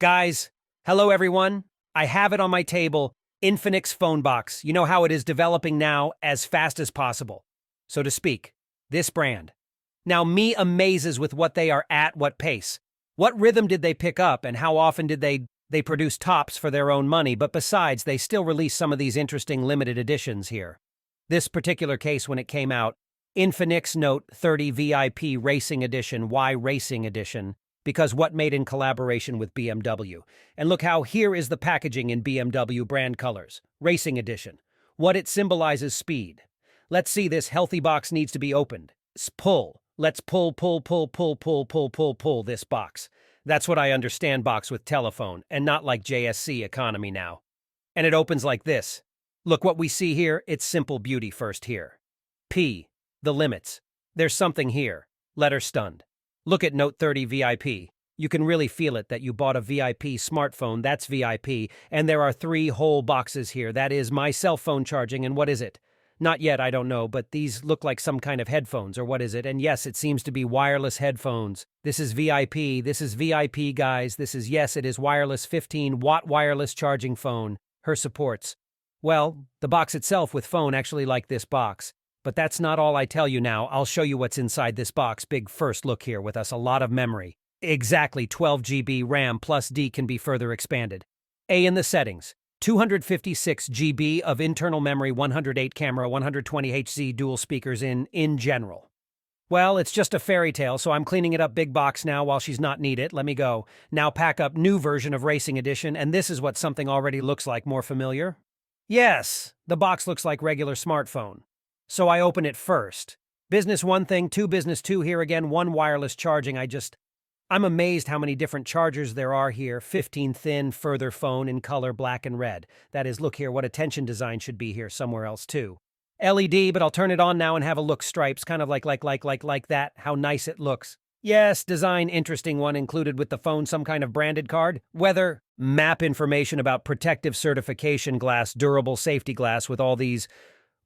Guys, hello everyone. I have it on my table, Infinix phone box. You know how it is developing now as fast as possible, so to speak. This brand. Now me amazes with what they are at what pace. What rhythm did they pick up and how often did they produce tops for their own money, but besides, they still release some of these interesting limited editions here. This particular case when it came out, Infinix Note 30 VIP Racing Edition, Y Racing Edition, because what made in collaboration with BMW. And look how here is the packaging in BMW brand colors. Racing Edition. What it symbolizes speed. Let's see, this healthy box needs to be opened. Pull. Let's pull this box. That's what I understand box with telephone, and not like JSC economy now. And it opens like this. Look what we see here, it's simple beauty first here. P. The limits. There's something here. Letter stunned. Look at Note 30 VIP. You can really feel it that you bought a VIP smartphone, that's VIP, and there are 3 whole boxes here. That is my cell phone charging, and what is it? Not yet, I don't know, but these look like some kind of headphones, or what is it? And yes, it seems to be wireless headphones. This is VIP, guys. Yes, it is wireless 15-watt wireless charging phone. Her supports. Well, the box itself with phone actually like this box. But that's not all I tell you now. I'll show you what's inside this box. Big first look here with us, a lot of memory. Exactly 12 GB RAM plus D can be further expanded. A in the settings. 256 GB of internal memory, 108 camera, 120 Hz dual speakers in general. Well, it's just a fairy tale, so I'm cleaning it up big box now while she's not need it. Let me go. Now pack up new version of Racing Edition, and this is what something already looks like. More familiar? Yes, the box looks like regular smartphone. So I open it first. Business 1 thing, 2 business 2 here again, 1 wireless charging. I'm amazed how many different chargers there are here. 15 thin, further phone in color black and red. That is, look here, what attention design should be here somewhere else too. LED, but I'll turn it on now and have a look. Stripes, kind of like that. How nice it looks. Yes, design, interesting one included with the phone, some kind of branded card. Weather, map information about protective certification glass, durable safety glass with all these,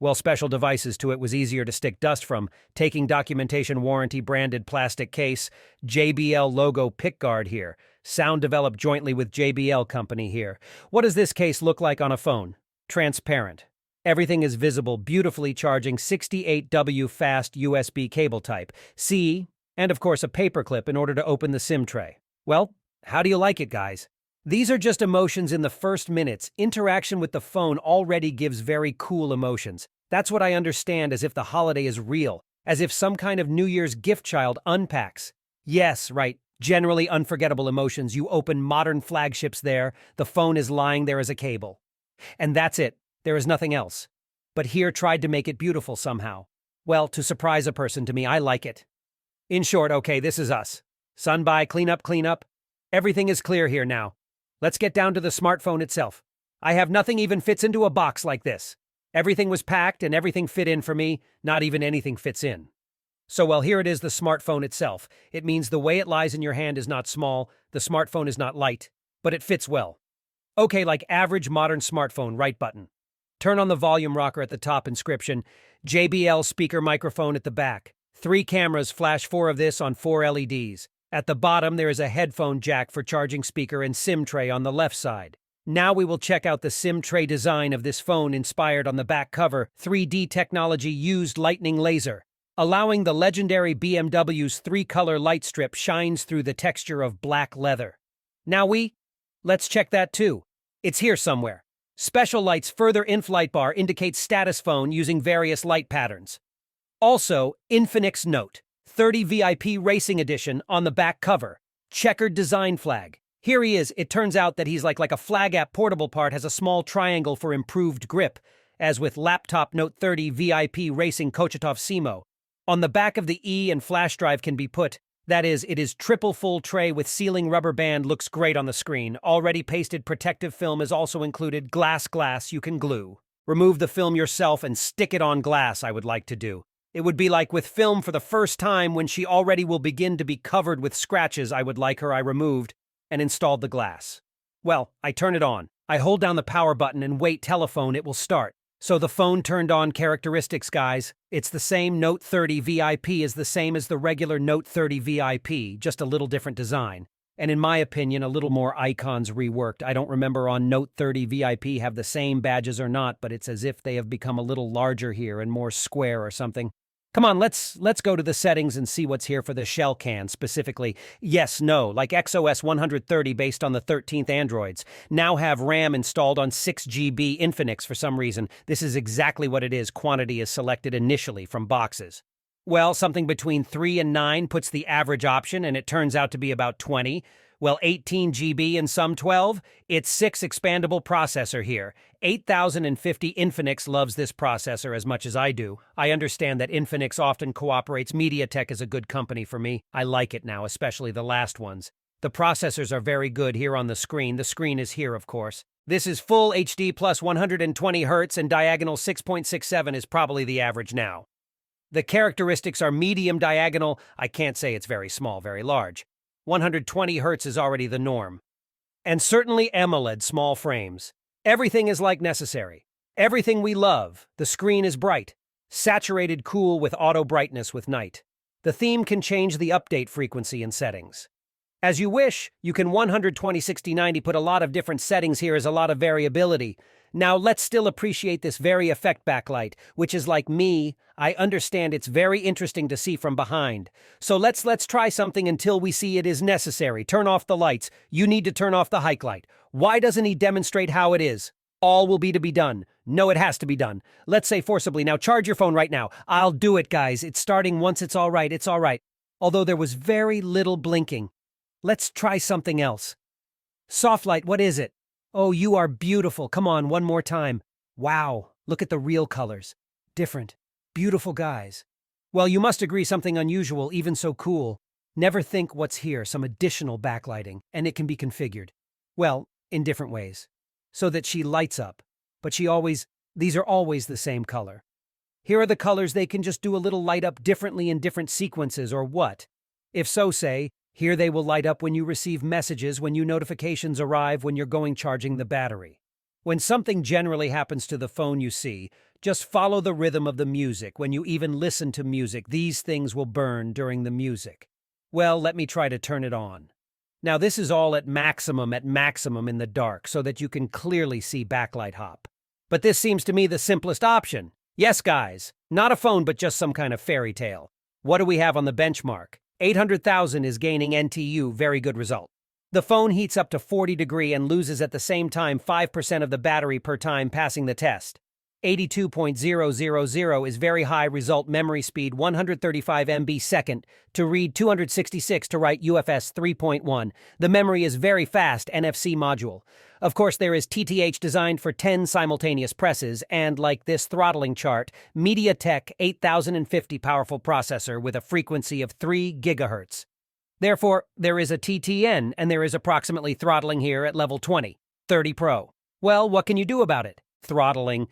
well, special devices to it was easier to stick dust from. Taking documentation warranty branded plastic case. JBL logo pickguard here. Sound developed jointly with JBL company here. What does this case look like on a phone? Transparent. Everything is visible, beautifully charging 68W fast USB cable type. C, and of course a paperclip in order to open the SIM tray. Well, how do you like it, guys? These are just emotions in the first minutes. Interaction with the phone already gives very cool emotions. That's what I understand as if the holiday is real, as if some kind of New Year's gift child unpacks. Yes, right, generally unforgettable emotions. You open modern flagships there, the phone is lying there as a cable. And that's it, there is nothing else. But here tried to make it beautiful somehow. Well, to surprise a person, to me, I like it. In short, okay, this is us. Sunby, clean up. Everything is clear here now. Let's get down to the smartphone itself. I have nothing even fits into a box like this. Everything was packed and everything fit in for me, not even anything fits in. So well, here it is, the smartphone itself. It means the way it lies in your hand is not small, the smartphone is not light, but it fits well. Okay, like average modern smartphone, right button. Turn on the volume rocker at the top, inscription, JBL speaker microphone at the back. 3 cameras, flash 4 of this on 4 LEDs. At the bottom, there is a headphone jack for charging speaker and SIM tray on the left side. Now we will check out the SIM tray design of this phone inspired on the back cover. 3D technology used lightning laser, allowing the legendary BMW's 3-color light strip shines through the texture of black leather. Now let's check that too. It's here somewhere. Special lights further in-flight bar indicates status phone using various light patterns. Also, Infinix Note 30 VIP Racing Edition on the back cover. Checkered design flag. Here he is. It turns out that he's like a flag app portable part, has a small triangle for improved grip, as with laptop Note 30 VIP Racing Kochetov Simo. On the back of the E and flash drive can be put. That is, it is triple full tray with sealing rubber band, looks great on the screen. Already pasted protective film is also included. Glass you can glue. Remove the film yourself and stick it on glass, I would like to do. It would be like with film for the first time when she already will begin to be covered with scratches. I removed and installed the glass. Well, I turn it on. I hold down the power button and wait telephone, it will start. So the phone turned on. Characteristics, guys. It's the same. Note 30 VIP is the same as the regular Note 30 VIP, just a little different design. And in my opinion, a little more icons reworked. I don't remember on Note 30 VIP have the same badges or not, but it's as if they have become a little larger here and more square or something. Come on, let's go to the settings and see what's here for the shell can specifically. Yes, no, like XOS 130 based on the 13th Androids. Now have RAM installed on 6GB Infinix for some reason. This is exactly what it is. Quantity is selected initially from boxes. Well, something between 3 and 9 puts the average option, and it turns out to be about 20. Well, 18GB and some 12. It's 6 expandable processor here. 8050 Infinix loves this processor as much as I do. I understand that Infinix often cooperates. MediaTek is a good company for me. I like it now, especially the last ones. The processors are very good here on the screen. The screen is here, of course. This is full HD plus 120 Hz, and diagonal 6.67 is probably the average now. The characteristics are medium diagonal. I can't say it's very small, very large. 120 Hz is already the norm. And certainly AMOLED small frames. Everything is like necessary. Everything we love. The screen is bright. Saturated cool with auto brightness with night. The theme can change the update frequency in settings. As you wish, you can 120/60/90 put a lot of different settings here as a lot of variability. Now let's still appreciate this very effect backlight, which is like me. I understand it's very interesting to see from behind. So let's try something until we see it is necessary. Turn off the lights. You need to turn off the hike light. Why doesn't he demonstrate how it is? All will be to be done. No, it has to be done. Let's say forcibly. Now charge your phone right now. I'll do it, guys. It's starting once it's all right. It's all right. Although there was very little blinking. Let's try something else. Soft light, what is it? Oh, you are beautiful. Come on, one more time. Wow, look at the real colors. Different. Beautiful guys. Well, you must agree something unusual, even so cool. Never think what's here, some additional backlighting, and it can be configured. Well, in different ways. So that she lights up. But these are always the same color. Here are the colors. They can just do a little light up differently in different sequences or what? If so, say, here they will light up when you receive messages, when notifications arrive, when you're going charging the battery. When something generally happens to the phone you see, just follow the rhythm of the music. When you even listen to music, these things will burn during the music. Well, let me try to turn it on. Now this is all at maximum in the dark so that you can clearly see backlight hop. But this seems to me the simplest option. Yes, guys, not a phone but just some kind of fairy tale. What do we have on the benchmark? 800,000 is gaining NTU, very good result. The phone heats up to 40 degrees and loses at the same time 5% of the battery per time passing the test. 82.000 is very high result. Memory speed 135 MB second to read 266 to write UFS 3.1. The memory is very fast NFC module. Of course, there is TTH designed for 10 simultaneous presses and, like this throttling chart, MediaTek 8050 powerful processor with a frequency of 3 GHz. Therefore, there is a TTN and there is approximately throttling here at level 20, 30 Pro. Well, what can you do about it? Throttling.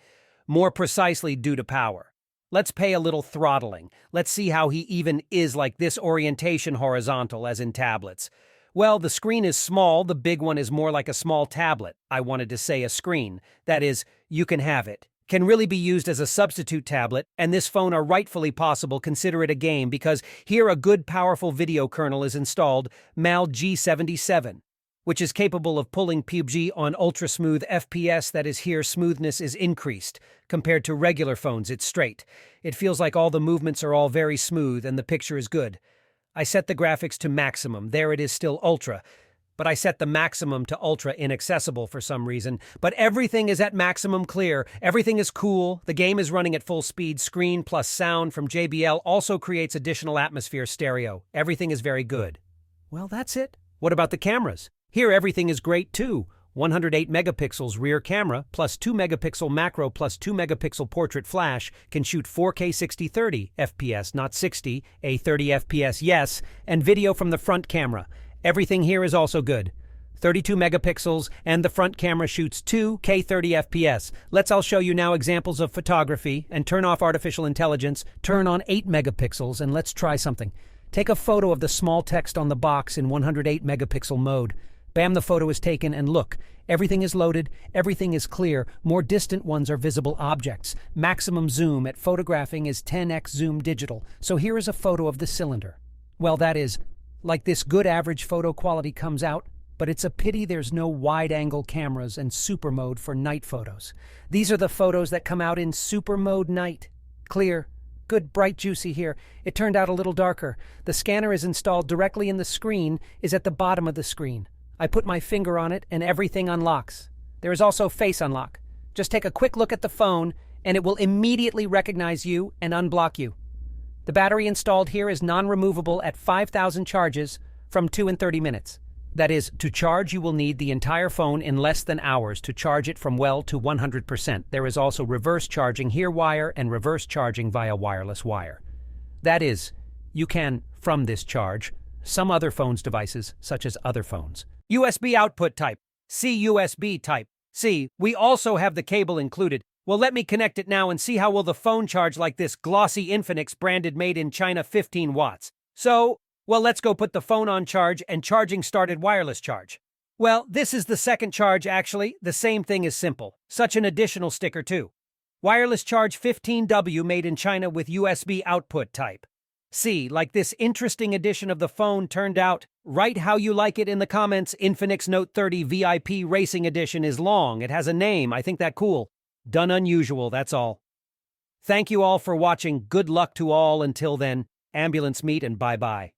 More precisely due to power. Let's pay a little throttling. Let's see how he even is like this orientation horizontal as in tablets. Well, the screen is small, the big one is more like a small tablet. I wanted to say a screen. That is, you can have it. Can really be used as a substitute tablet, and this phone are rightfully possible. Consider it a game because here a good powerful video kernel is installed, MAL G77. Which is capable of pulling PUBG on ultra-smooth FPS. That is, here smoothness is increased. Compared to regular phones, it's straight. It feels like all the movements are all very smooth and the picture is good. I set the graphics to maximum. There it is still ultra. But I set the maximum to ultra inaccessible for some reason. But everything is at maximum clear. Everything is cool. The game is running at full speed. Screen plus sound from JBL also creates additional atmosphere stereo. Everything is very good. Well, that's it. What about the cameras? Here everything is great too. 108 megapixels rear camera plus 2 megapixel macro plus 2 megapixel portrait flash can shoot 4K 60/30 FPS, not 60, a 30 FPS, yes, and video from the front camera. Everything here is also good. 32 megapixels and the front camera shoots 2K 30 FPS. I'll show you now examples of photography and turn off artificial intelligence, turn on 8 megapixels and let's try something. Take a photo of the small text on the box in 108 megapixel mode. Bam, the photo is taken and look, everything is loaded, everything is clear, more distant ones are visible objects. Maximum zoom at photographing is 10x zoom digital, so here is a photo of the cylinder. Well, that is, like this good average photo quality comes out, but it's a pity there's no wide-angle cameras and super mode for night photos. These are the photos that come out in super mode night. Clear, good bright juicy here. It turned out a little darker. The scanner is installed directly in the screen, is at the bottom of the screen. I put my finger on it and everything unlocks. There is also face unlock. Just take a quick look at the phone and it will immediately recognize you and unblock you. The battery installed here is non-removable at 5,000 charges from 2 and 30 minutes. That is, to charge you will need the entire phone in less than hours to charge it from well to 100%. There is also reverse charging here wire and reverse charging via wireless wire. That is, you can, from this charge, some other phones' devices, such as other phones. USB output type. C USB type. C. We also have the cable included. Well, let me connect it now and see how will the phone charge like this glossy Infinix branded made in China 15 watts. So, well, let's go put the phone on charge and charging started wireless charge. Well, this is the second charge actually. The same thing is simple. Such an additional sticker too. Wireless charge 15W made in China with USB output type. C. Like this interesting edition of the phone turned out. Write how you like it in the comments. Infinix Note 30 VIP Racing Edition is long. It has a name. I think that cool. Done unusual, that's all. Thank you all for watching. Good luck to all until then. Ambulance meet and bye-bye.